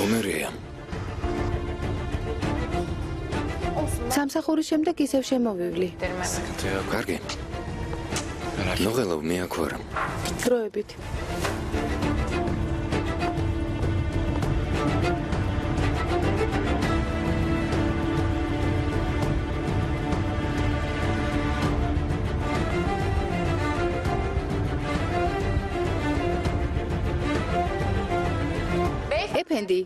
ომერია. სამსახურის შემდეგ ისევ შემოვივლი. კარგი. ნუღელავ მე აქ ვარ. დროებით. ეფენდი.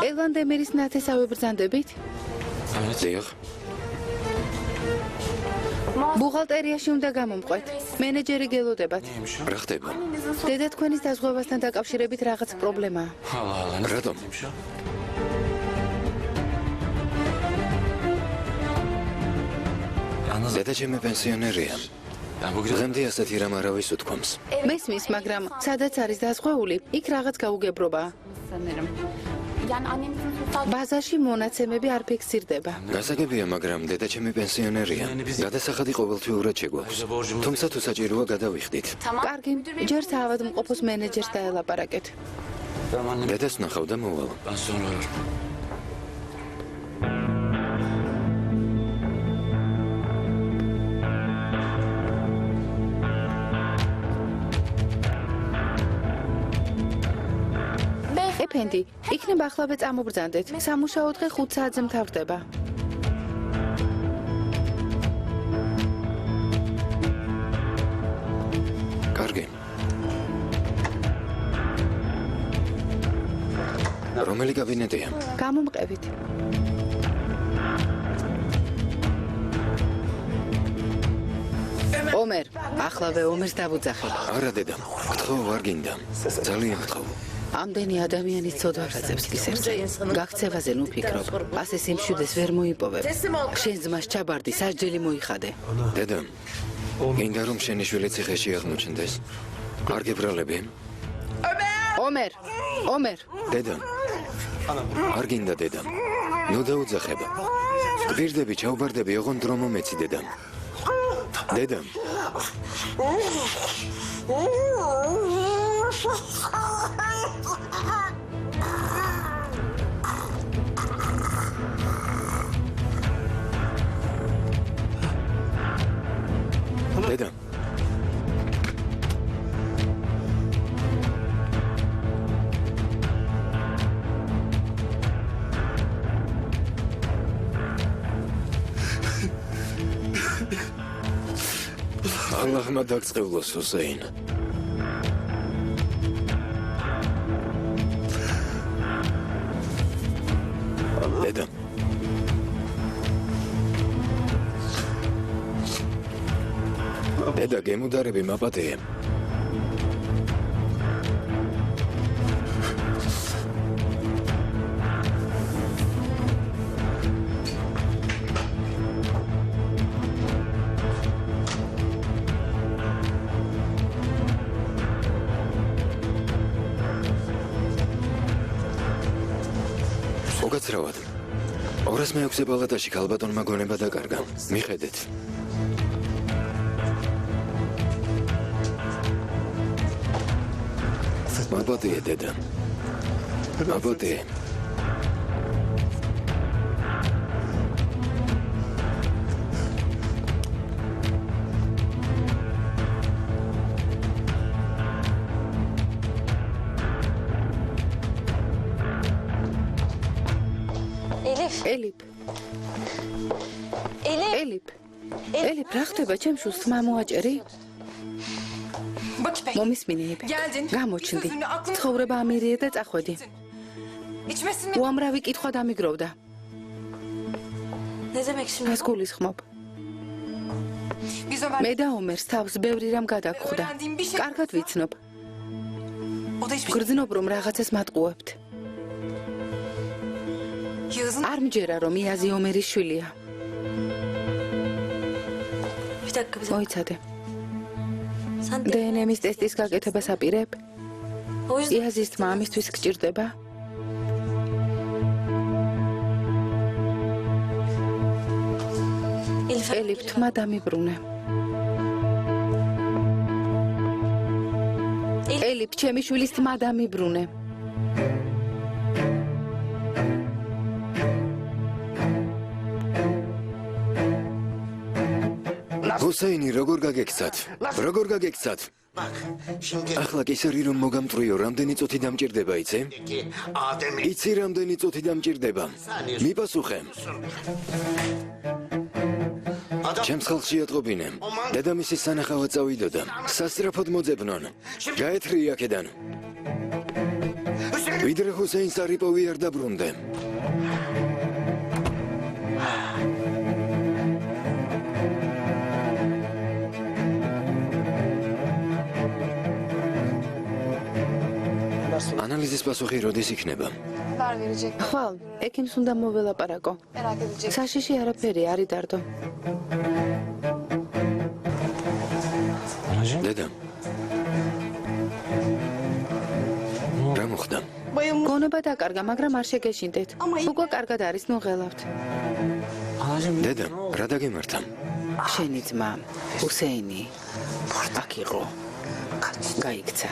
ელვან დემერის ნათესავი ბრძანდებით? დიახ. ბუღალტერიაში უნდა გამომყვეთ. მენეჯერი გელოდებათ. რა ხდება? დედა თქვენის დაზღვევასთან დაკავშირებით რაღაც პრობლემაა. რატომ? დედა ჩემი პენსიონერია. დღემდე ასეთი რამ არავის უთქვამს. მესმის, მაგრამ სადაც არის დაზღვეული, იქ რაღაც გაუგებრობაა. ბაზაში მონაცემები არ ფიქსირდება. გასაგებია, მაგრამ დედა ჩემი პენსიონერია. გადასახადი ყოველთვიურად შეგვაქვს. თუმცა თუ საჭიროა გადავიხდით. კარგი, ჯერ საავადმყოფოს მენეჯერს დაელაპარაკეთ. დედას ნახავ და მოვალ. ეფენდი, იქნება ახლავე წამობრძანდეთ. სამუშაო დღე 5 საათზე მთავრდება. კარგი. რომელი კაბინეტია? გამომყევით. ომერ, ახლავე ომერს დავუძახებ. არა დედა, გთხოვ არ გინდა. ძალიან გთხოვ. ამდენი ადამიანის ცოდვაძებს გისერზე. გაქცევაზე ნუ ფიქრობ. ასე სიმშვიდეს ვერ მოიპოვებ. შენ ძმას ჩაბარდი სასჯელი მოიხადე. დედა, გინდა რომ შენი შვილი ციხეში აღმოჩნდეს? არ გებრალები? ომერ. დედა. არ გინდა დედა. ნუ დაუძახებ. გვირდები ჩაუბარდები, ოღონდ რომ მომეცი დედა. დედა. დედა. ალლაჰმა დაგწყევლოს ჰუსეინ. დედა. დედა გემუდარები მაპატეე. უკაცრავად. 206 პალატაში ქალბატონმა გონება დაკარგა. მიხედეთ. მაპატეე დედა. მაპატეე. ელიფ, რა ხდება? ჩემ შვილს თმა მოაჭერი? მომისმინეები. გამოჩნდი. ცხოვრება ამირია და წახვედი. უამრავი კითხვა დამიგროვდა. რას გულისხმობ? მე და ომერს თავს ბევრი რამ გადაგხვდა. კარგად ვიცნობ. გრძნობ რომ რაღაცას მატყუებთ. არ მჯერა რომ იაზი ომერის შვილია. მოიცადე. დნმ-ის ტესტის გაკეთებას აპირებ? იაზის თმა ამისთვის გჭირდება? ელიფ თმა დამიბრუნე. ელიფ, ჩემი შვილის თმა დამიბრუნე. ჰუსეინი, როგორ გაგექცათ? როგორ გაგექცათ? ახლა კი ისე რომ მოგამწრიო, რამდენი წუთი დამჭირდება, იცი? იცი რამდენი წუთი დამჭირდება? მიპასუხე. ჩემს ხალხში ატყობინე. დედამისის სანახავად წავიდოდა. სასწრაფოდ მოძებნონ. გაეთრი აქედან. ვიდრე ჰუსეინს არ იპოვი არ დაბრუნდე. ანალიზის პასუხი როდის იქნება? ხვალ, ექიმს უნდა მოველაპარაკო. საშიში არაფერი არ იდარდო. დედა. რა მოხდა? გონება დაკარგა, მაგრამ არ შეგეშინდეთ. უკვე კარგად არის, ნუ ღელავთ. დედა, რა დაგემართა? შენი ძმა, ჰუსეინი, აქ იყო. გაიქცა.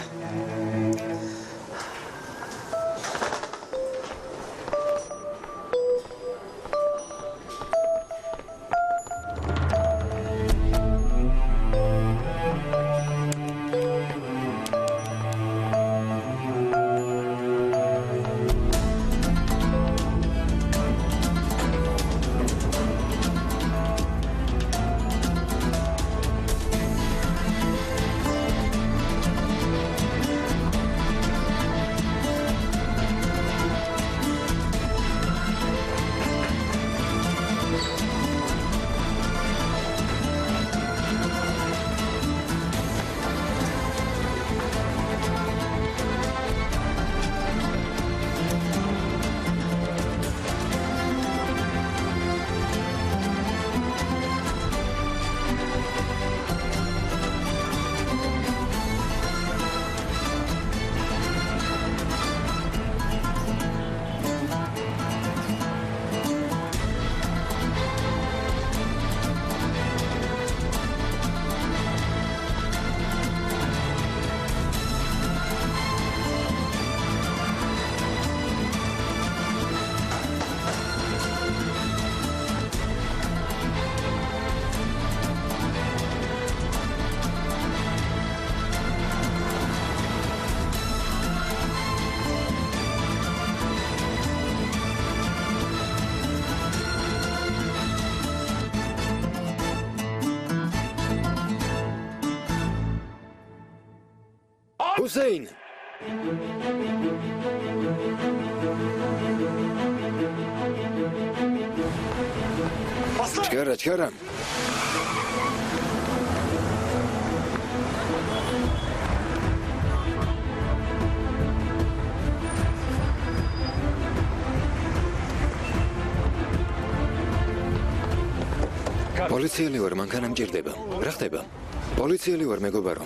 ჰუსეინ! ჩქარა, ჩქარა. პოლიციელი ვარ, მანქანა მჭირდება. რა ხდება? პოლიციელი ვარ, მეგობარო.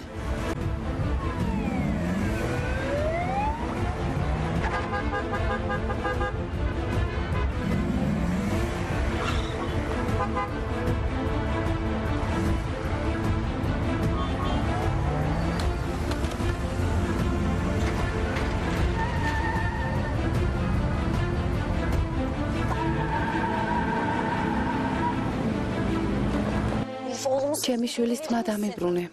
ჩემი შვილის თმა დამიბრუნე.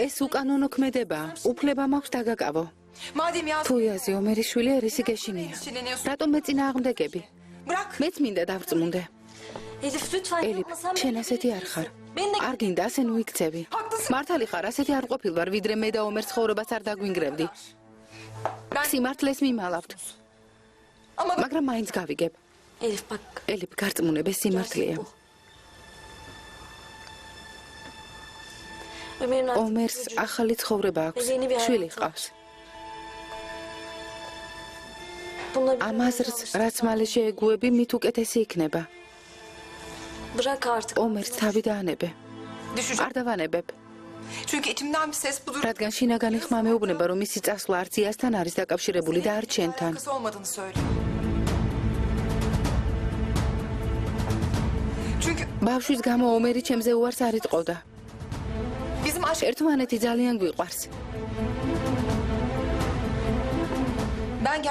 ეს უკანონო ქმედება, უფლება მაქვს დაგაკავო. თუ იაზი ომერის შვილი ერისი გეშინია. რატომ მეწინააღმდეგები? მეც მინდა დავწმუნდე. ელიფ, შენ ასეთი არ ხარ. არ გინდა ასე ნუ იქცევი. მართალი ხარ, ასეთი არ ყოფილ ვარ, ვიდრე მე და ომერს ცხოვრებას არ დაგვინგრევდი. სიმართლეს მიმალავთ. მაგრამ მაინც გავიგებ. ელიფ, გარწმუნებე სიმართლეა. ომერს ახალი ცხოვრება აქვს, შვილი ჰყავს. ამაზრს, რაც მალე შეეგუები, მით უკეთესი იქნება. ომერს თავი დაანებე. არ დავანებებ. რადგან შინაგანი ხმა მეუბნება, რომ მისი წასვლა არც იასთან არის დაკავშირებული და არც შენთან. ბავშვის გამო ომერი ჩემზე უარს არ იტყოდა. ერთმანეთი ძალიან გვიყვარს.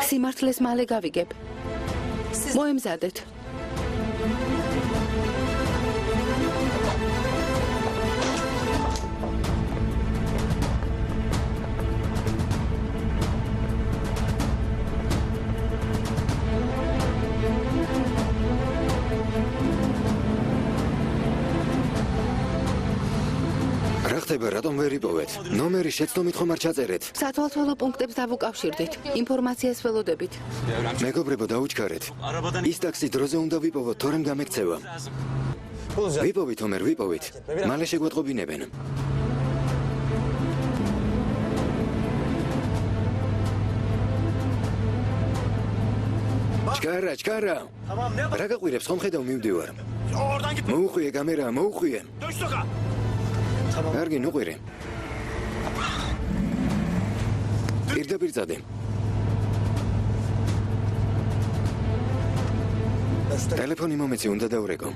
სიმართლეს მალე გავიგებ. მოემზადეთ. რატომ ვერ იპოვეთ? ნომერი შეცდომით ხომ არ ჩაწერეთ? სათვალთვალო პუნქტებს დავუკავშირდით. ინფორმაციას ველოდებით. მეგობრებო, დაუჩქარეთ. ის ტაქსი დროზე უნდა ვიპოვოთ, თორემ გამექცევა. ვიპოვით, ომერ, ვიპოვით. მალე შეგვატყობინებენ. ჩკარა. რა გაყვირებს, ხომ ხედავ მივდივარ. მოუხვიე კამერა, მოუხვიე. კარგი, ნუყვირე. პირდაპირ წადე. ტელეფონი მომეცი, უნდა დავრეკო.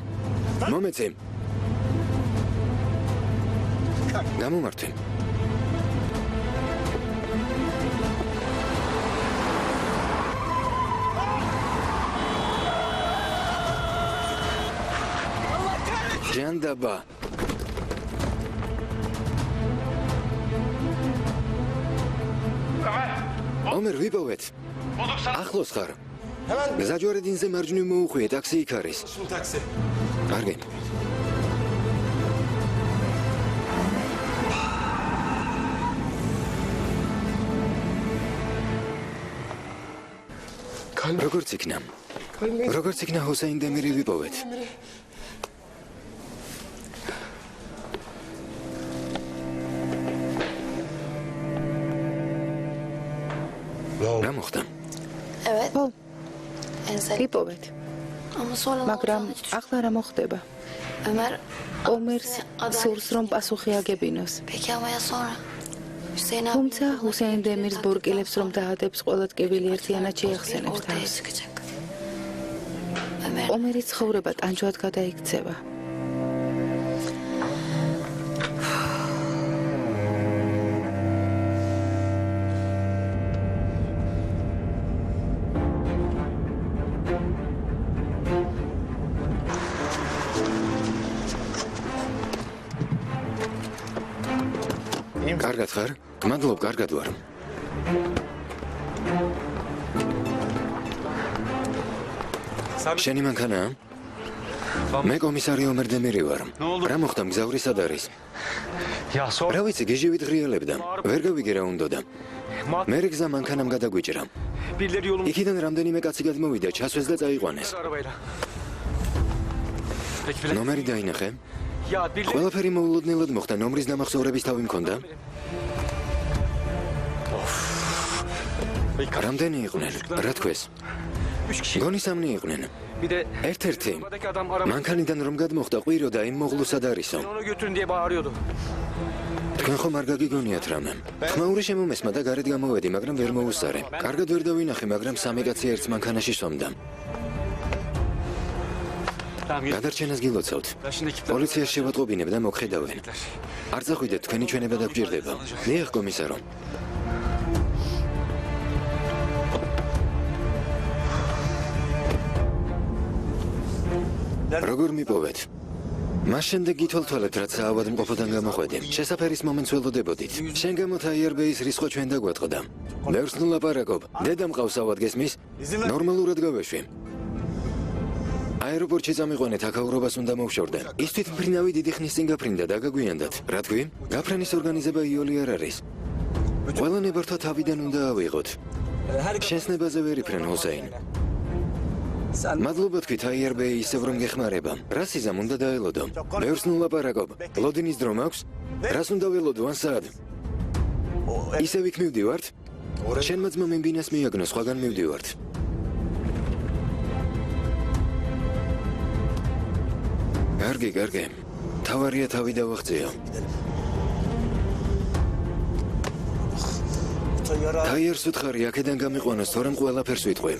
მომეცი. გამომართვე. ჟანდაბა. ომერ, ვიპოვეთ. ახლოს ხარ. გზაჯვარედინზე მარჯვნივ მოუხვიე, ტაქსი იქ არის. კარგი. როგორც იქნა ჰუსეინ დემირი ვიპოვეთ. რა მოხდა? ვიპოვეთ. მაგრამ ახლა რა მოხდება? ომერს სურს რომ პასუხი აგებინოს. თუმცა ჰუსეინ დემირს ბორკილებს რომ დაადებს ყველა ტკივილი ერთიანად შეეხსენებს თავს. ომერის ცხოვრება ტანჯვად გადაიქცევა. კარგად ხარ? გმადლობ, კარგად ვარ. შენი მანქანაა? მე კომისარი ომერ დემირი ვარ. რა მოხდა, მგზავრი სად არის? რა ვიცი, გიჟივით ღრიელებდა. ვერ გავიგე რა უნდოდა. მე გზა მანქანამ გადაგვიჭრა. იქიდან რამდენიმე კაცი გადმოვიდა, ჩასვეს და წაიყვანეს. ნომერი დაინახე? ყველაფერი მოულოდნელად მოხდა, ნომრის დამახსოვრების თავი მქონდა? რამდენი იყვნენ? რა თქვეს? გონი სამნი იყვნენ. ერთ-ერთი. მანქანიდან რომ გადმოხდა, ყვირო და იმ მოღლუსად არისო. თქვენ ხომ არ გაგიგონიათ რამე? ხმაური შემომესმა და გარეთ გამოვედი, მაგრამ ვერ მოუსარე. კარგად ვერ დავინახე, მაგრამ სამი კაცი ერთ მანქანაში სვამდა. გადარჩენას გილოცავთ. პოლიციას შევატყობინებ და მოგხედავენ. არ წახვიდეთ, თქვენი ჩვენება დაგჭირდება. დიახ, კომისარო. როგორ მიპოვეთ? მას შემდეგ გითვალთვალებთ, რაც ავადმყოფოდან გამოხვედი. შესაფერის მომენტს ველოდებოდით. შენ გამოთ აიარბეის რისხვა ჩვენ დაგვატყდა. ბევრს ნუ ლაპარაკობ. დედა მყავს ავად გესმის? ნორმალურად გავეშვი. აეროპორტში წამიყვანეთ, აქაურობას უნდა მოვშორდე. ის თვითმფრინავი დიდი ხნის წინ გაფრინდა და გაგვიანდათ. რა თქვი? გაფრენის ორგანიზება იოლი არ არის. ყველა ნებართვა თავიდან უნდა ავიღოთ. შენს ნებაზე ვერ იფრენ, ჰუსეინ. მადლობა თქვით აიარბეი ისევ რომ გეხმარება. რა სიზამ უნდა დაელოდო? ბევრს ნუ ლაპარაკობ. ლოდინის დრო მაქვს? რას უნდა ველოდო, ან სად? ისევ იქ მივდივართ? შენმა ძმამ იმბინას მიაგნო, სხვაგან მივდივართ. კარგი. თავარია თავი დავაღწიო. აიერს უთხარი, აქედან გამიყვანოს, თორემ ყველაფერს ვიტყვი.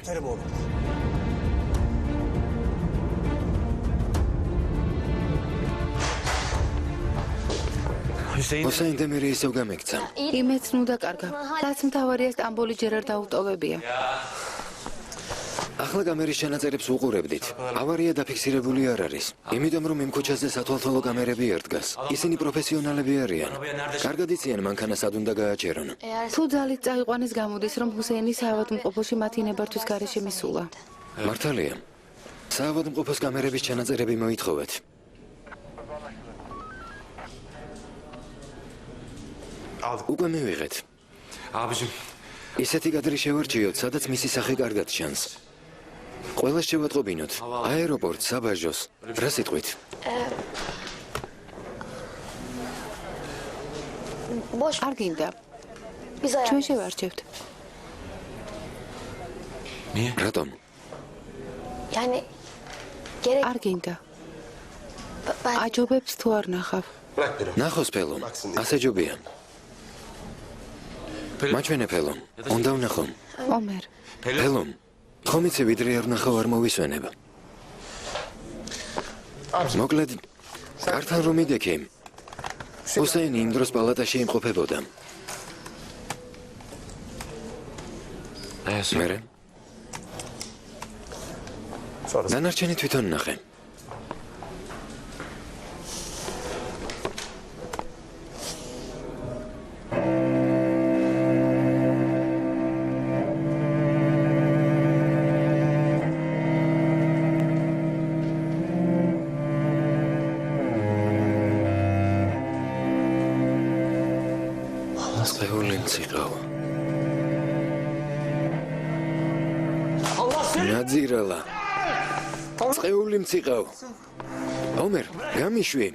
ჰუსეინ დემერი ისევ გამექცა. იმეც ნუ დაკარგა. რაც მთავარია სტამბოლი ჯერ არ დაუტოვებია. ახლა კამერის ჩანაწერებს უყურებდით. ავარია დაფიქსირებული არ არის. იმიტომ რომ იმ ქუჩაზე სათვალთვალო კამერები არ დგას. ისინი პროფესიონალები არიან. კარგად იციან მანქანა სად უნდა გააჩერონ. თუ ძალით წაიყვანეს გამოდის რომ ჰუსეინი საავადმყოფოში მათი ნებართვის გარეშე მისულა. მართალია. საავადმყოფოს კამერების ჩანაწერები მოითხოვეთ. უკვე მივიღეთ. ისეთი კადრი შევარჩიოთ, სადაც მისი სახე კარგად ჩანს. ყველას შევატყობინოთ. აეროპორტს, საბაჟოს. რა სიტყვით? არ გინდა. ჩვენ შევარჩევთ. რატომ? არ გინდა. აჯობებს თუ არ ნახავ. ნახოს ფელო. ასე ჯობია. მაჩვენე ფელო. უნდა ვნახო. ომერ. ფელო. ხომ იცი ვიდრე არ ვნახავ არ მოვისვენებ. მოკლედ, კართან რომ მიდექი. ჰუსეინი იმ დროს პალატაში იმყოფებოდა. მერე? დანარჩენი თვითონ ნახე. ნაძირალა. წეული მციყავ. ომერ, გამიშვი.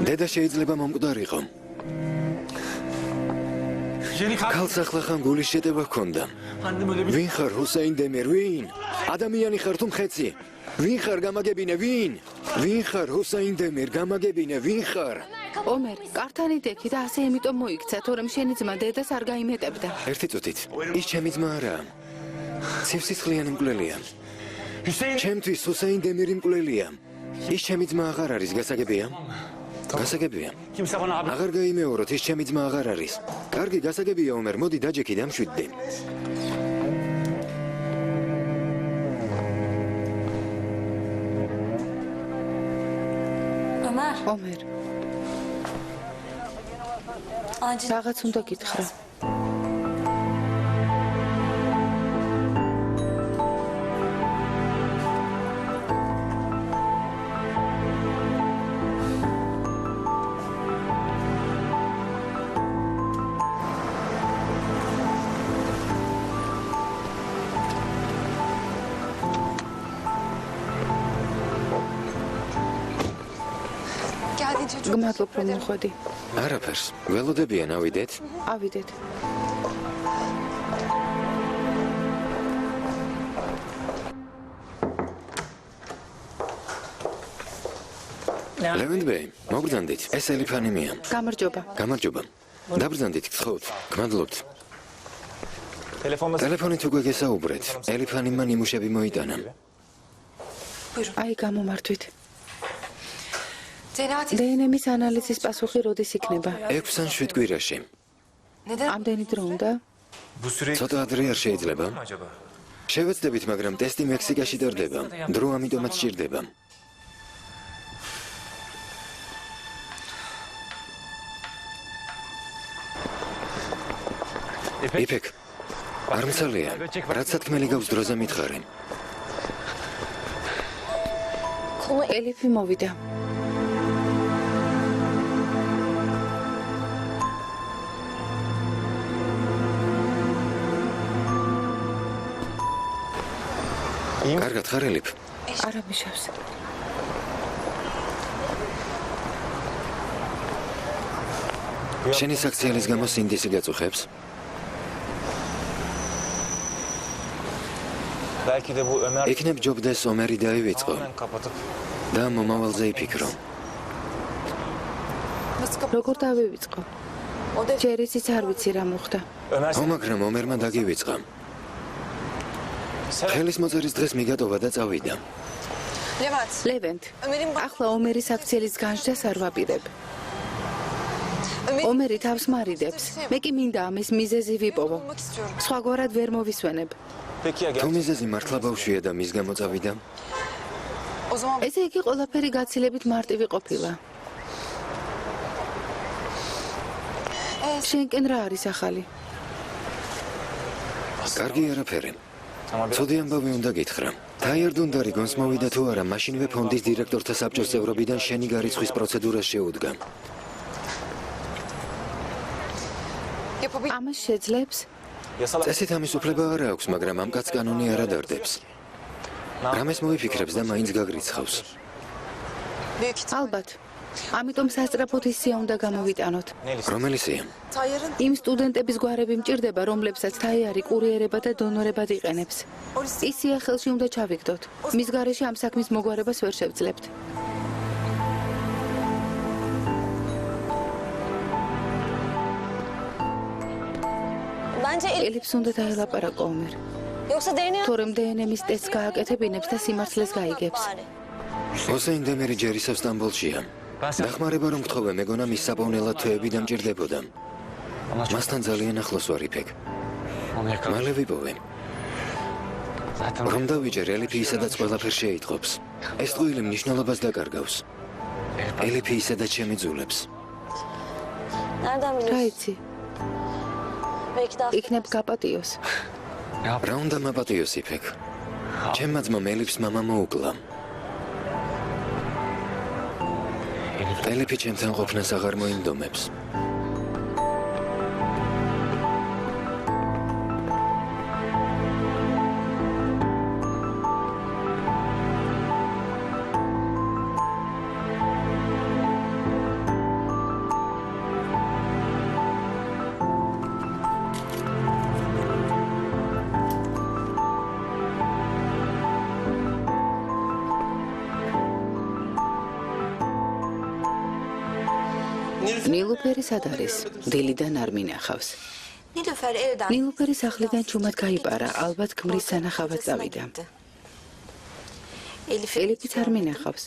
დედა შეიძლება მომკვდარიყო. ქალს ახლა ხან გულის შეტევა ჰქონდა. ვინ ხარ ჰუსეინ დემერ, ვინ? ადამიანი ხარ თუ მხეცი? ვინ ხარ გამაგებინე, ვინ? ვინ ხარ ჰუსეინ დემერ, გამაგებინე, ვინ ხარ? ომერ, კართან იდექი და ასე იმიტომ მოიქცა, თორემ შენი ძმა დედას არ გაიმეტებდა. ერთი წუთით. ის ჩემი ძმა არაა. ცივსისხლიანი მკვლელია. ჩემთვის ჰუსეინ დემერი მკვლელია. ის ჩემი ძმა აღარ არის, გასაგებია? გასაგებია. აღარ გაიმეოროთ, ის ჩემი ძმა აღარ არის. კარგი, გასაგებია ომერ, მოდი დაჯექი და მშვიდდი. ომერ. რაღაც უნდა გითხრა. გმადლობ რომ მოხვედი. არაფერს. ველოდებიან ავიდეთ? ავიდეთ. ლევენდბეი, მოგბრძანდით. ეს ელიფანიმია. გამარჯობა. გამარჯობა. დაბრძანდით, გთხოვთ. გმადლობთ. ტელეფონით უკვე გესაუბრეთ. ელიფანიმმა ნიმუშები მოიტანა. აი გამომართვით. დნმ-ის ანალიზის პასუხი როდის იქნება? 6 ან 7 კვირაში. ამდენი დრო უნდა? ცოტა ადრე არ შეიძლება? შევეცდებით, მაგრამ ტესტი მექსიკაში დარდება. დრო ამიტომაც სჭირდება. იფეკ, არ მცალია. რაც სათქმელი გაქვს დროზე მითხარი. ელიფი მოვიდა. კარგად ხარ ელიფ? არა მიშავს. შენი საქციელის გამო სინდისი გაწუხებს? იქნებ ჯობდეს ომერი დაივიწყო და მომავალზე იფიქრო. როგორ დავივიწყო? ჯერ ისიც არ ვიცი რა მოხდა. მაგრამ ომერმა დაგივიწყა. ხელის მოწერის დღეს მიგატოვა და წავიდა. ლევენტ, ახლა ომერის აქციელის განშჯას არ ვაპირებ. ომერი თავს მარიდებს. მე კი მინდა ამის მიზეზი ვიპოვო. სხვაგვარად ვერ მოვისვენებ. თუ მიზეზი მართლა ბავშვია და მის გამო წავიდა? ესე იგი ყველაფერი გაცილებით მარტივი ყოფილა. შენკენ რა არის ახალი? კარგი არაფერი. ცუდი ამბავი უნდა გითხრა. თაიარ დუნდარი გონს მოვიდა თუ არა, მაშინვე ფონდის დირექტორთა საბჭოს წევრობიდან შენი გარიცხვის პროცედურას შეუდგა. ამას შეძლებს? წესით ამის უფლება არ აქვს, მაგრამ ამ კაცს კანონი არ ადარდებს. რამეს მოიფიქრებს და მაინც გაგრიცხავს. ალბათ. ამიტომ სასწრაფოდ ისია უნდა გამოვიტანოთ. რომელი სია? იმ სტუდენტების გვარები მჭირდება, რომლებსაც თაიარი კურიერებად და დონორებად იყენებს. ისია ხელში უნდა ჩავიგდოთ. მის გარეშე ამ საქმის მოგვარებას ვერ შევძლებთ. ელიფს უნდა დაელაპარაკო ომერ. თორემ დნმ-ის ტესტს გააკეთებინებს და სიმართლეს გაიგებს. ჰოსეინ დემერი ჯერ ისევ სტამბოლშია. დახმარება რომ გთხოვე, მეგონა მის საპოვნელად თვეები დამჭირდებოდა. მასთან ძალიან ახლოს ვარ იფეკ. მალე ვიპოვე. რომ დავიჯერ, ელიფი ისედაც ყველაფერს შეიტყობს. ეს ტყუილი მნიშვნელობას დაკარგავს. ელიფი ისედაც შემიძულებს. რა იცი? იქნებ გაპატიოს. რა უნდა მაპატიოს იფეკ? ჩემმა ძმამ ელიფს მამა მოუკლა. ელიფი ჩემთან ყოფნას აღარ მოინდომებს. ნილუფერი სად არის? დილიდან არ მინახავს. ნილუფერი სახლიდან ჩუმად გაიპარა, ალბათ ქმრის სანახავად წავიდა. ელიფიც არ მინახავს.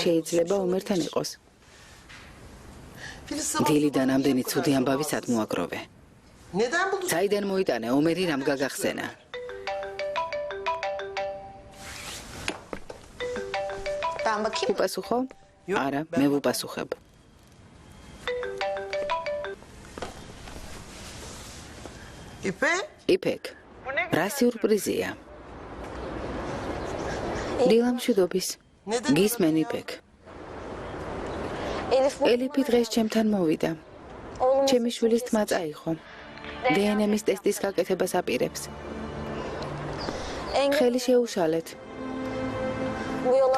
შეიძლება ომერთან იყოს. დილიდან ამდენი ცუდი ამბავი სად მოაგროვე? საიდან მოიტანე, ომერი რამ გაგახსენა? უპასუხო? არა, მე ვუპასუხებ. იფეკ, რა სიურპრიზია? დილამშვიდობის. გისმენ იფეკ. ელიფი დღეს ჩემთან მოვიდა. ჩემი შვილის თმა წაიღო. დნმ-ის ტესტის გაკეთებას აპირებს. ხელი შეუშალეთ.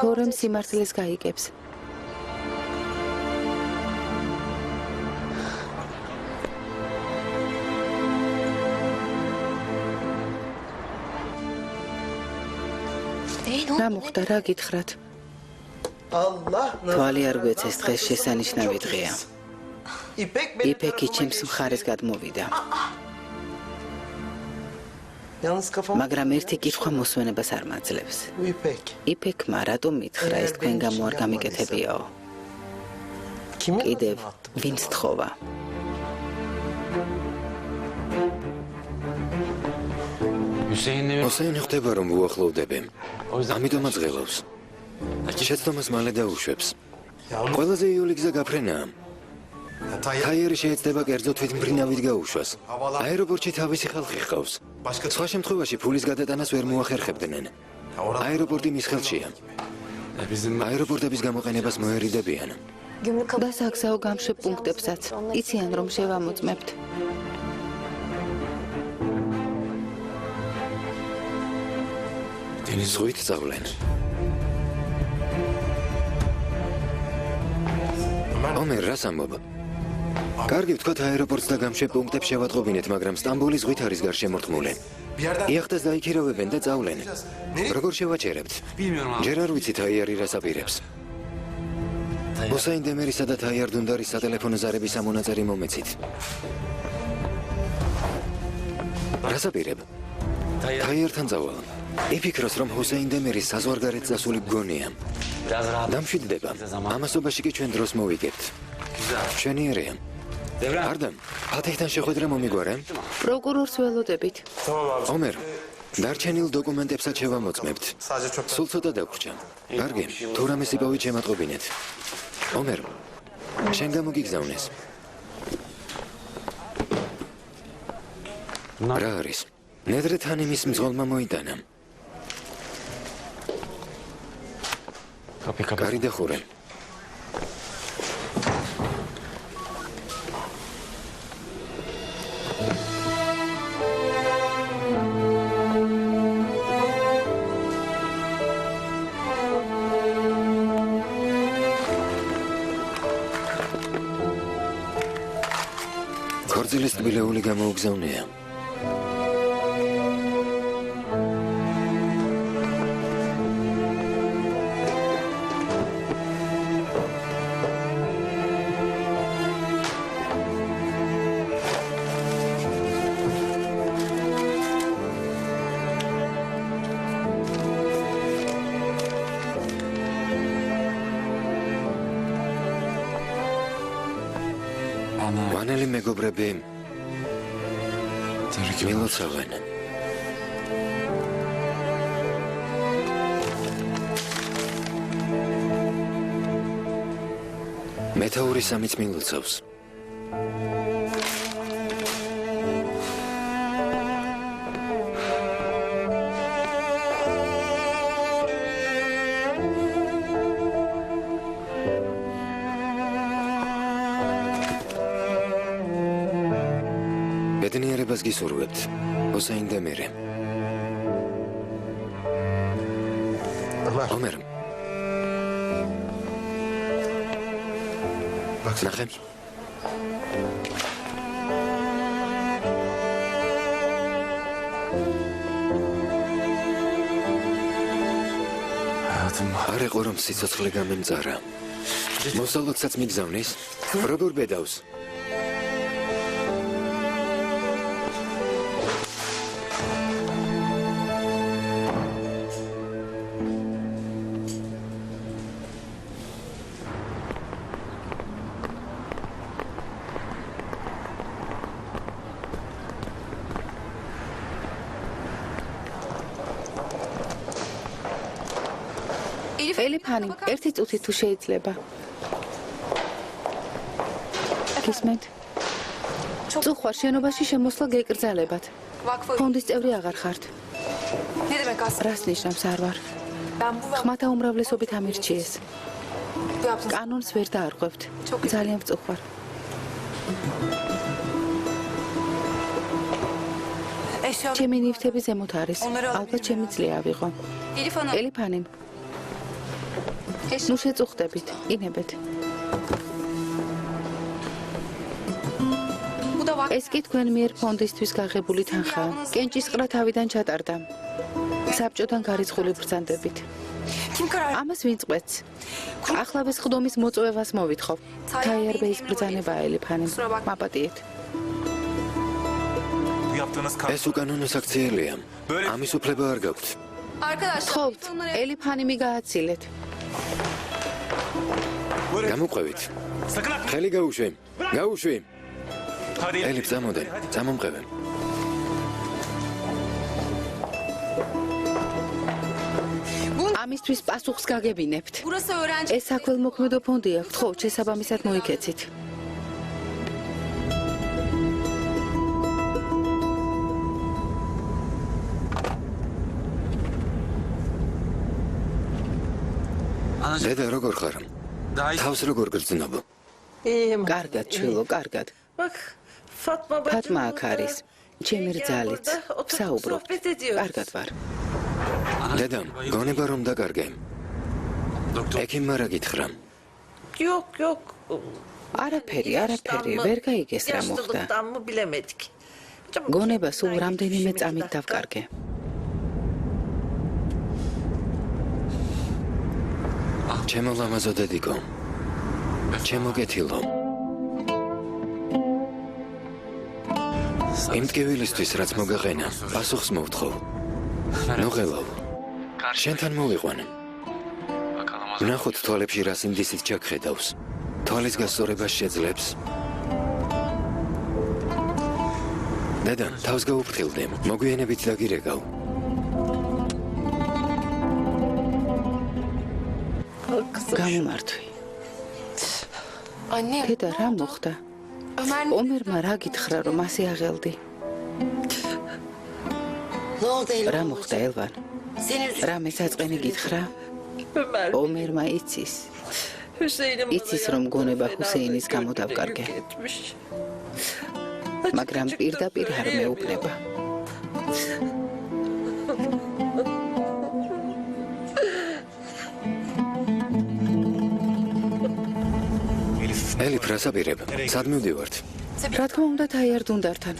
თორემ სიმართლეს გაიგებს. რა მოხდა, რა გითხრათ? თვალი არ გვეცეს, დღეს შესანიშნავი დღეა. იფეკი ჩემს მხარეს გადმოვიდა. მაგრამ ერთი კითხვა მოსვენებას არ მაძლევს. იფეკმა რატომ მითხრა ეს თქვენ გამო არ გამიკეთებიაო? კიდევ ვინც თხოვა? ჰოსეინი ხდება რომ უახლოვდები. ამიტომაც ღელავს. შეცდომას მალე დაუშვებს. ყველაზე იოლი გზა გაფრენაა. თაიარი შეეცდება კერძო თვითმფრინავით გაუშვას. აეროპორტში თავისი ხალხი ჰყავს. სხვა შემთხვევაში ფულის გადატანას ვერ მოახერხებდნენ. აეროპორტი მის ხელშია. აეროპორტების გამოყენებას მოერიდებიან. და საგზაო გამშვებ პუნქტებსაც იციან რომ შევამოწმებთ. ზღვით წავლენ. ომერ, რას ამბობ? კარგი, ვთქვათ აეროპორტს და გამშვებ პუნქტებს შევატყობინეთ, მაგრამ სტამბოლის ზღვით არის გარშემორტყმული. იახტას დაიქირავებენ და წავლენ. როგორ შევაჩერებთ? ჯერ არ ვიცით თაიარი რას აპირებს. ჰოსეინ დემერისა და თაიარ დუნდარის სატელეფონო ზარების ამონაწერი მომეცით. რას აპირებ? თაიართან წავალ. იფიქროს, რომ ჰუსეინ დემირის საზღვარგარეთ წასული გონია. დამშვიდდება. ამასობაში კი ჩვენ დროს მოვიგებთ. მშვენიერია. არდამ, ფათეჰთან შეხვედრა მომიგვარა? პროკურორს ველოდებით. ომერ, დარჩენილ დოკუმენტებსაც შევამოწმებთ. სულ ცოტა დაგვრჩა. კარგი, თუ რამე სიპოვით შემატყობინეთ. ომერ, შენ გამოგიგზავნეს. რა არის? ნედრეთან იმის მძღოლმა მოიტანა. კარი დახურე. ქორწილის ტბილეული გამოუგზავნია. ვანელი მეგობრები მილოცავენ. მეთაური სამიც მილოცავს. ბედნიერებას გისურვებთ, ჰუსეინ დემირი. ომერ. ნახე. არ ეყო რომ სიცოცხლე გამემწარა. მოსალოდსაც მიგზავნის? როგორ ბედავს? ელიფანი, ერთი წუთი თუ შეიძლება. გისმენთ? წუხვარ შენობაში შემოსვლა გეკრძალებათ. ფონდის წევრი აღარ ხართ. რას ნიშნავს არ ვარ? ხმათა უმრავლესობით ამირჩიეს. კანონს ვერ დაარღვევთ. ძალიან ვწუხვარ. ჩემი ნივთები ზემოთ არის. ალბათ შემიძლია ავიღო. ელიფანი. ნუ შეწუხდებით, ინებეთ. ეს კი თქვენ მიერ ფონდისთვის გაღებული თანხაა. კენჭისყრა თავიდან ჩატარდა. საბჭოთან გარიცხული ბრძანდებით. ამას ვინ წყვეტს? ახლავე სხდომის მოწვევას მოვითხოვ. თაიარბეის ბრძანებაა ელიფანი. მაპატიეთ. ეს უკანონო საქციელია. ამის უფლება არ გაქვთ. თხოვთ, ელიფანი მიგააცილეთ. გამოყვევით. ხელი გაუშვი. გაუშვი. ელიფ წამოდე, წამომყევე. ამისთვის პასუხს გაგებინებთ. ეს საქველმოქმედო ფონდია, გთხოვთ შესაბამისად მოიქეცით. დედა როგორ ხარ? თავს როგორ გრძნობ? კარგად, ჩილო, კარგად. ფატმა აქ არის. ჩემი რძალიც. საუბრობთ. კარგად ვარ. დედა, გონება რომ დაკარგე. ექიმმა რა გითხრა? არაფერი, ვერ გაიგეს რა მოხდა. გონება სულ რამდენიმე წამით დავკარგე. ჩემო ლამაზო დედიკო. ჩემო გეთილო. იმ ტკივილისთვის რაც მოგაყენა, პასუხს მოვთხოვ. ნუ ხელავ. შენთან მოვიყვან. ნახოთ თვალებში რა სინდისით ჩაგხედავს. თვალის გასწორებას შეძლებს. დედა, თავს გაუფრთხილდე. მოგვიანებით დაგირეკავ. გამომართვი. დედა, რა მოხდა? ომერმა რა გითხრა, რომ ასე აღელდი? რა მოხდა, ელვან? რა მესაწყენი გითხრა? ომერმა იცის. იცის, რომ გონება ჰუსეინის გამო დავკარგე. მაგრამ პირდაპირ არ მეუბნება. ელიფ, რას აპირებ? სად მივდივართ? რა თქმა უნდა, თაიარდუნდართან.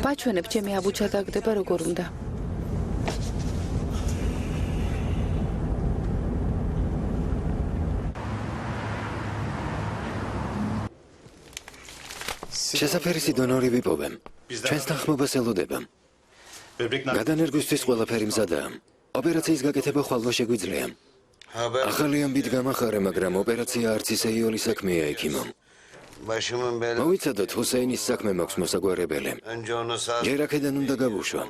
ბაჩვენებ, ჩემი აბუჩა დაგდება როგორ უნდა. შესაფერისი დონორი ვიპოვემ. ჩვენს თანხმობას ელოდება. გადანერგვისთვის ყველაფერი მზადაა. ოპერაციის გაკეთება ხვალვა შეგვიძლია. ახალი ამბით გამახარე, მაგრამ ოპერაცია არც ისე იოლი საქმეა ექიმო. მოვიცადოთ, ჰუსეინის საქმე მაქვს მოსაგვარებელი. ჯერ აქედან უნდა გავუშვა.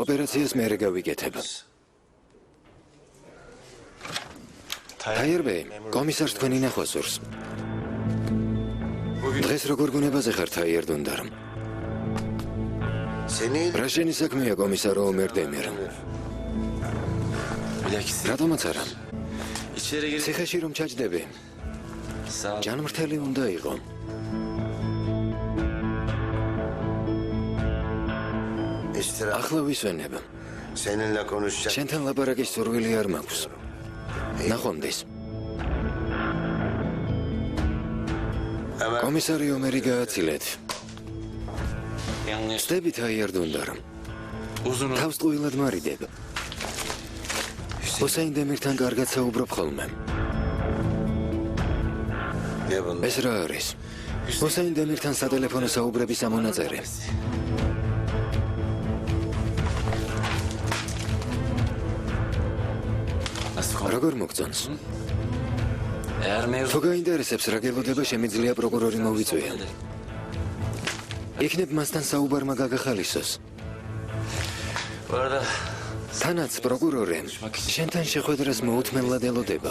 ოპერაციას მერე გავიკეთებ. თაიერბე, კომისარს თქვენი ნახვა სურს. დღეს როგორ გუნებაზე ხარ თაიერდუნდარ? რა შენი საქმეა კომისარო ომერ დემერ? რატომაც არა? ციხეში რომ ჩაჯდები? ჯანმრთელი უნდა იყო. ახლა ვისვენებ. შენთან ლაპარაკის სურვილი არ მაქვს. ნახვამდის. კომისარი ომერი გააცილეთ. სტები თაიერდუნდარ. თავს ტყუილად მარიდებ. ჰუსეინ დემირთან კარგად საუბრობ ხოლმე. ეს რა არის? ჰუსეინ დემირთან სატელეფონო საუბრების ამონაწერი. როგორ მოგწონს? თუ გაინტერესებს რა გელოდება, შემიძლია პროკურორი მოვიწვია. იქნებ მასთან საუბარმა გაგახალისოს. თანაც პროკურორი შენთან შეხვედრას მოუთმენლად ელოდება.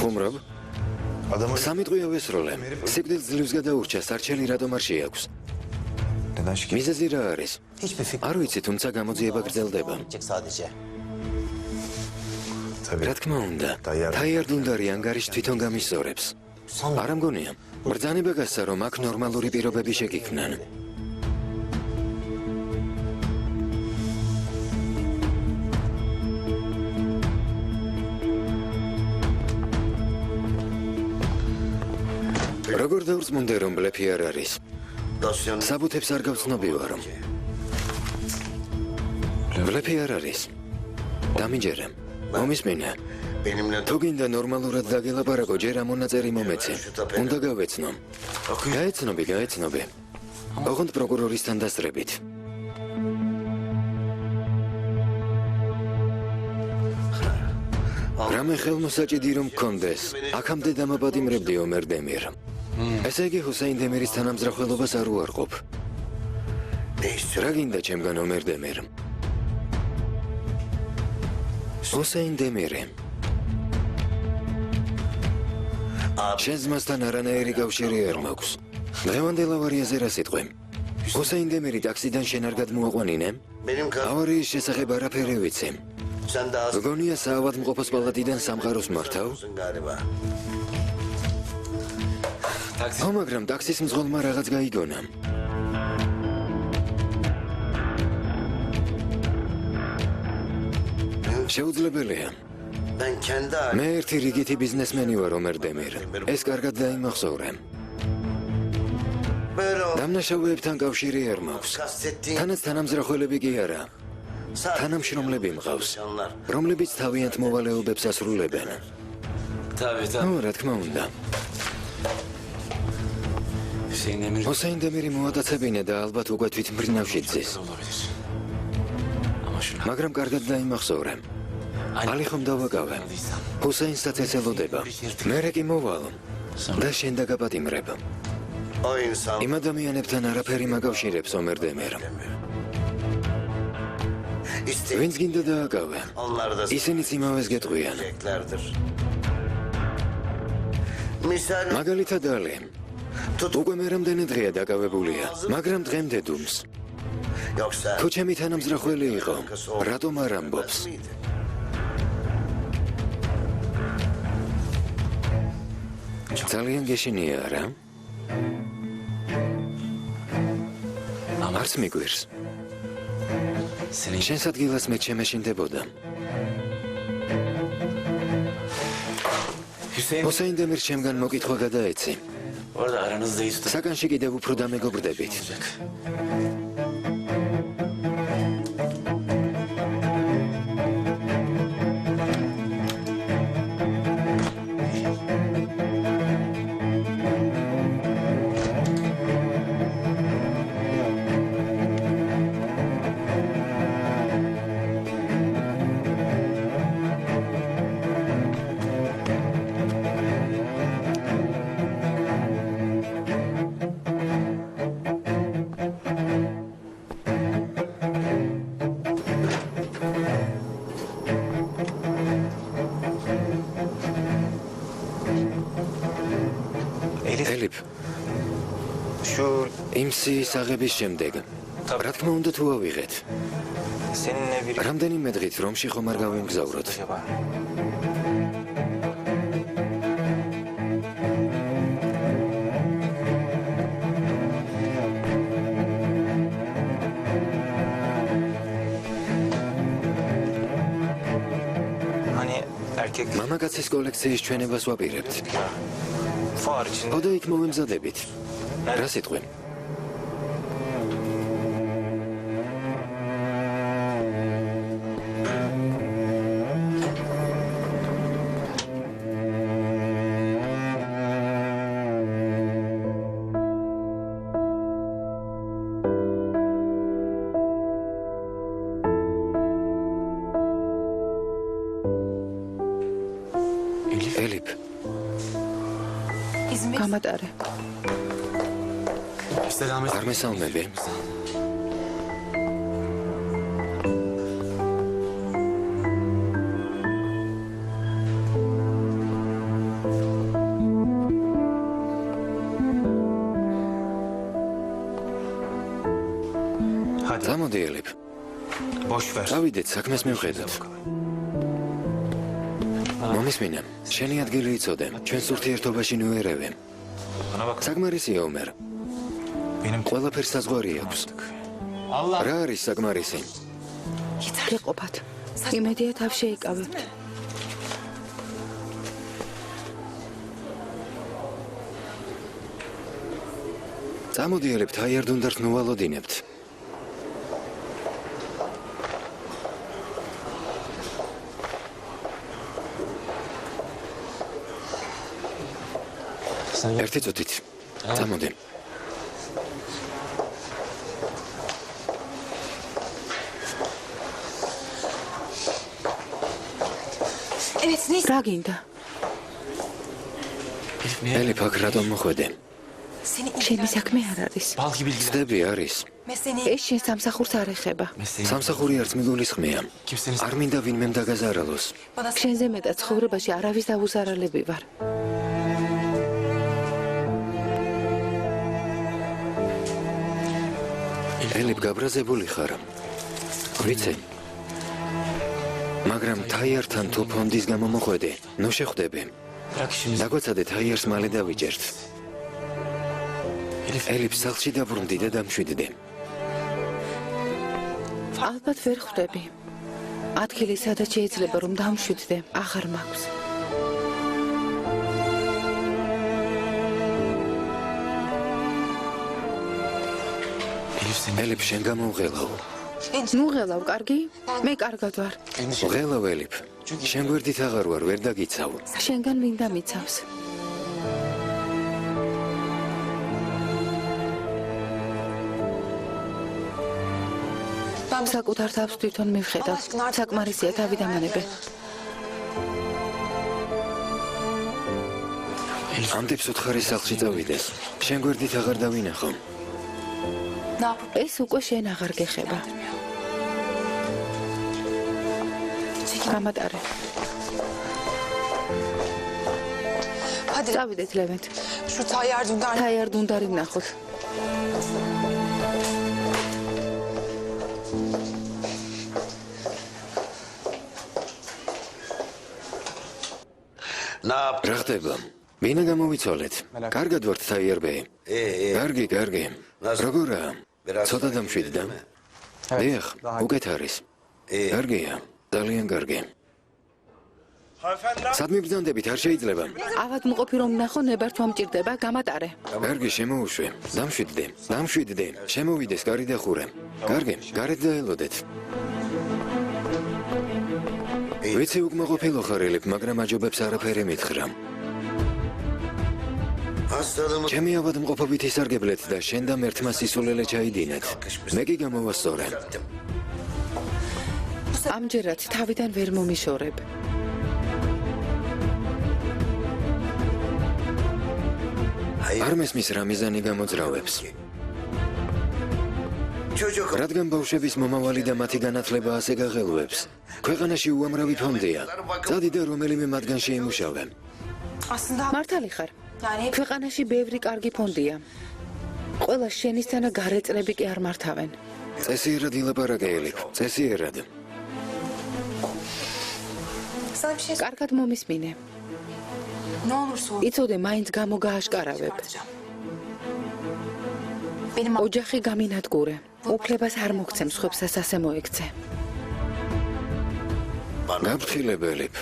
ხუმრობ? სამი ტყვია ვესროლე. სიკვდილს ძლივს გადაურჩა, სარჩელი რატომ არ შეაქვს? მიზეზი რა არის? არ ვიცი, თუმცა გამოძიება გრძელდება. რა თქმა უნდა, თაიარდუნდარი ანგარიშს თვითონ გამისწორებს. არ ამგონია, ბრძანება გასცა, რომ აქ ნორმალური პირობები შეგიქმნან. როგორ დავწმუნდე, რომ ბლეფი არ არის? საბუთებს არ გავცნობი ვარ. ბლეფი არ არის. დამიჯერე. მომისმინე. თუ გინდა ნორმალურად დაგელაპარაკო, ჯერ ამონაწერი მომეცე. უნდა გავეცნო. გაეცნობი. ოღონდ პროკურორისთან დასწრებით. რამე ხელმოსაჭიდი რომ გქონდეს, აქამდე დამაპატიმრებდი ომერ დემირ. ესე იგი ჰუსეინ დემირის თანამზრახველობას არ უარყოფ. რა გინდა ჩემგან ომერ დემირ? ჰუსეინ დემირი. შენს მასთან არანაირი კავშირი არ მაქვს. დღევანდელ ავარიაზე რა სიტყვი? ჰუსეინ დემირი ტაქსიდან შენ არ გადმოაყვანინე? ავარიის შესახებ არაფერი ვიცი. გონია საავადმყოფოს პალატიდან სამყაროს მართავ? მაგრამ ტაქსის მძღოლმა რაღაც გაიგონა. შეუძლებელია. მე ერთი რიგითი ბიზნესმენი ვარ, ომერ დემირ. ეს კარგად დაიმახსოვრე. დამნაშავეებთან კავშირი არ მაქვს. თანაც თანამზრახველები კი არა. თანამშრომლები მყავს, რომლებიც თავიანთ მოვალეობებს ასრულებენ. რა თქმა უნდა. ჰუსეინ დემირი მოატაცებინა და ალბათ უკვე თვითმფრინავში ძის. მაგრამ კარგად დაიმახსოვრე. ალი ხომ დავაკავე. ჰუსეინსაც ეცელოდება. მერე კი მოვალ და შენ დაგაპატიმრებ. იმ ადამიანებთან არაფერი მაკავშირებს ომერ დემერს. ვინც გინდა დააკავე. ისინიც იმავეს გეტყვიან. მაგალითად ალი. უკვე მე რამდენი დღეა დაკავებულია, მაგრამ დღემდე დუმს. თუ ჩემი თანამზრახველი იყო, რატომ არ ამბობს? ძალიან გეშინია რა? არც მიგვირს. შენს ადგილას მე შემეშინდებოდა. ჰუსეინ დემირს ჩემგან მოკითხვა გადაეცი. საკანში კიდევ უფრო დამეგობრდებით. ელიფ. იმსის აღების შემდეგ. რა თქმა უნდა თუ ავიღეთ. რამდენიმე დღით რომში ხომ არ გავიმგზავროთ. მამაკაცის კოლექციის ჩვენებას ვაპირებთ. ოდო იქ მოვემზადებით. რა სიტყვი? ელიფ. გამატარე. არ მესალმები? წამოდი ელიფ. წავიდეთ, საქმეს მივხედოთ. მომისმინე, შენი ადგილი იცოდე, ჩვენს ურთიერთობაში ნუერევე. საკმარისია ომერ. ყველაფერს საზღვარი აქვს. რა არის საკმარისი? გეყოფათ. იმედია თავს შეიკავებთ. წამოდი ელიფ, თაიარდუნდარს ნუვალოდინებთ. ერთი წუთით. წამოდი. რა გინდა? ელიფ, აქ რატომ მოხვედე? შენი საქმე არ არის. ცდები არის. ეს შენ სამსახურს არ ეხება. სამსახური არც მიგულისხმეა. არ მინდა ვინმემ დაგაზარალოს. შენზე მეტად ცხოვრებაში არავის დაუზარალები ვარ. ელიფ, გაბრაზებული ხარ. ვიცი. მაგრამ თაიართან თუ ფონდის გამო მოხვედი, ნუ შეხვდები. დაგვეცადე თაიარს მალე დავიჯერთ. ელიფ, სახლში დაბრუნდი და დამშვიდდი. ალბათ ვერ ხვდები. ადგილი სადაც შეიძლება რომ დამშვიდდე, აღარ მაქვს. ელიფ, შენ გამოვღელავ. ნუ ღელავ, კარგი? მე კარგად ვარ. ღელა ველიფ. შენ გვერდით აღარ ვარ, ვერ დაგიცავ. შენგან მინდა მიცავს. საკუთარ თავს თვითონ მივხედავ. საკმარისია თავი დამანებე. ამდებს უთხარი სახლში წავიდეს. შენ გვერდით აღარ დავინახო. ეს უკვე შენ აღარ გეხება. გამატარე. წავიდეთ ლევენტ. თაიარდუნდარი ვნახოთ. რა ხდება? ვინა გამოვიცვალეთ. კარგად ვართ თაიარბე. კარგი. როგორაა? ცოტა დამშვიდდა? დიახ, უკეთ არის. კარგია, ძალიან კარგი. სად მიბრძანდებით, არ შეიძლება. ავადმყოფი რომ ვნახო, ნებართვა მჭირდება, გამატარე. კარგი, შემოუშვე. დამშვიდდე. შემოვიდეს, კარი დახურე. კარგი, გარეთ დაელოდეთ. ვიცი უკმაყოფილო ხარ ელიფ, მაგრამ აჯობებს არაფერი მითხრა. ჩემი ავადმყოფობით ისარგებლეთ და შენ და მერთმა სისულელე ჩაიდინეთ. მე კი გამოვასწორე. ამჯერად თავიდან ვერ მომიშორებ. არ მესმის რა მიზანი გამოძრავებს. რადგან ბავშვების მომავალი და მათი განათლება ასე გაღელვებს, ქვეყანაში უამრავი ფონდია. წადი და რომელიმე მათგან შეიმუშავე. მართალი ხარ. ქვეყანაში ბევრი კარგი ფონდია. ყველა შენისთან და გარეწრები კი არ მართავენ. წესიერად ილაპარაკე ელიფ, წესიერად. კარგად მომისმინე. იცოდე, მაინც გამოგააშკარავებ. ოჯახი გამინადგურე. უფლებას არ მოგცემ სხვებსაც ასე მოექცე. გაფრთხილებ ელიფ.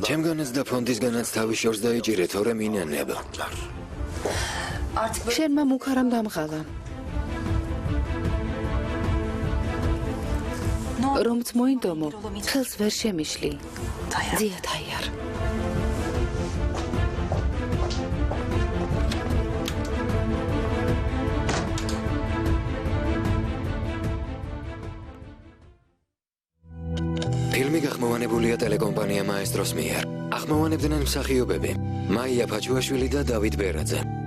ჩემგანაც და ფონდისგანაც თავის შორს დაიჭირე, თორე მინანება. შენმა მუქარამ დამღალა. რომც მოინდომო, ხელს ვერ შემიშლი. ძია თაიარ. ფილმი გახმოვანებულია ტელეკომპანია მაესტროს მიერ. ახმოვანებდნენ მსახიობები: მაია ფაჩუაშვილი და დავით ბერაძე.